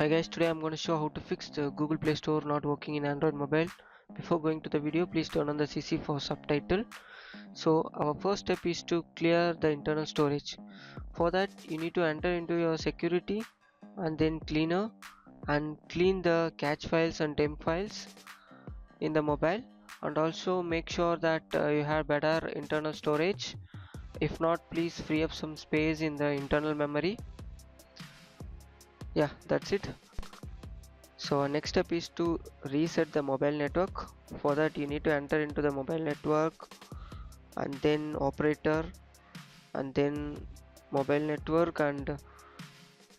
Hi guys, today I'm going to show how to fix the Google Play Store not working in Android mobile. Before going to the video, please turn on the CC for subtitle. So our first step is to clear the internal storage. For that you need to enter into your security and then cleaner and clean the cache files and temp files in the mobile, and also make sure that you have better internal storage. If not, please free up some space in the internal memory. Yeah, that's it. So our next step is to reset the mobile network. For that you need to enter into the mobile network and then operator and then mobile network and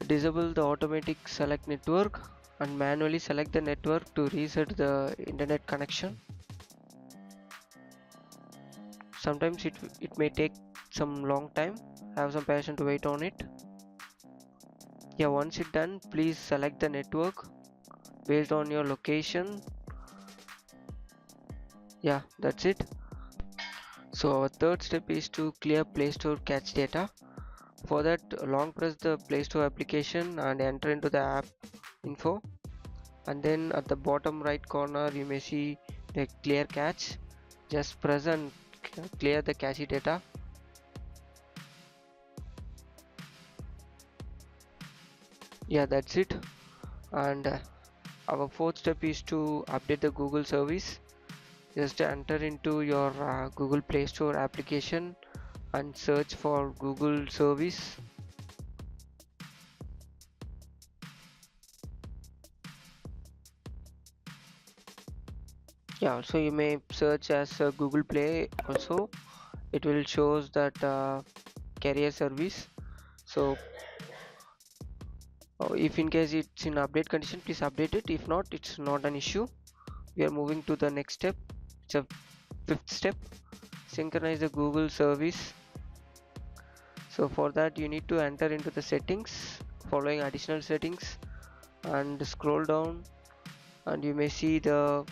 disable the automatic select network and manually select the network to reset the internet connection. Sometimes it may take some long time. Have some patience to wait on it. Yeah, once it's done, please select the network based on your location. Yeah, that's it. So our third step is to clear Play Store cache data. For that, long press the Play Store application and enter into the app info, and then at the bottom right corner you may see the clear cache. Just press and clear the cache data. Yeah, that's it. And our fourth step is to update the Google service. Just enter into your Google Play Store application and search for Google service. Yeah, also you may search as Google Play also. It will shows that carrier service. So if in case it's in update condition, please update it. If not, it's not an issue. We are moving to the next step. It's a fifth step. Synchronize the Google service. So for that you need to enter into the settings, following additional settings, and scroll down and you may see the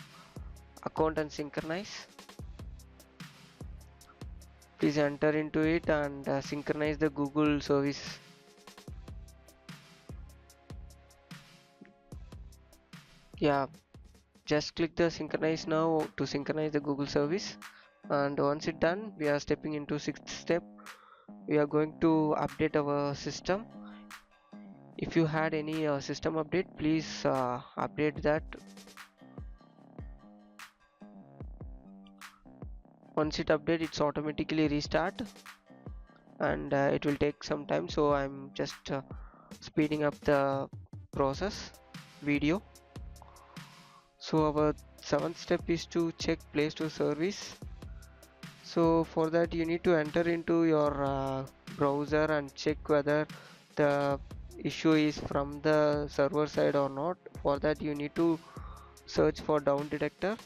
account and synchronize. Please enter into it and synchronize the Google service. Yeah, just click the synchronize now to synchronize the Google service, and once it's done, we are stepping into sixth step. We are going to update our system. If you had any system update, please update that. Once it updates, it's automatically restart, and it will take some time, so I'm just speeding up the process video. So our seventh step is to check Play Store service. So for that you need to enter into your browser and check whether the issue is from the server side or not. For that you need to search for down detector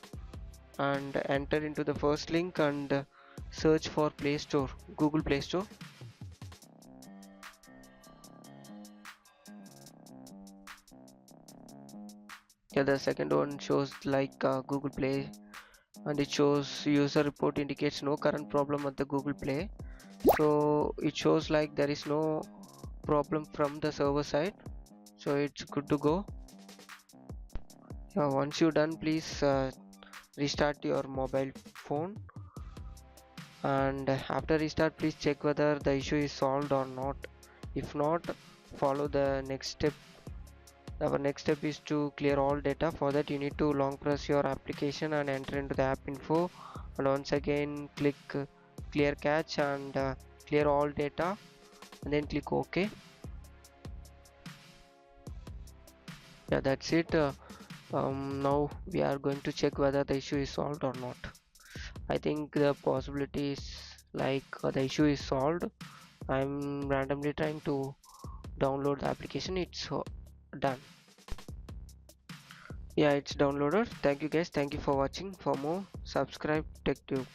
and enter into the first link and search for Play Store, Google Play Store. Yeah, the second one shows like Google Play, and it shows user report indicates no current problem at the Google Play. So it shows like there is no problem from the server side, so it's good to go. Once you're done, please restart your mobile phone, and after restart please check whether the issue is solved or not. If not, follow the next step. Our next step is to clear all data. For that you need to long press your application and enter into the app info, and once again click clear cache and clear all data, and then click OK. Yeah, that's it. Now we are going to check whether the issue is solved or not. I think the possibility is like the issue is solved. I'm randomly trying to download the application. It's done. Yeah, it's downloaded. Thank you guys, thank you for watching. For more, subscribe TechTube.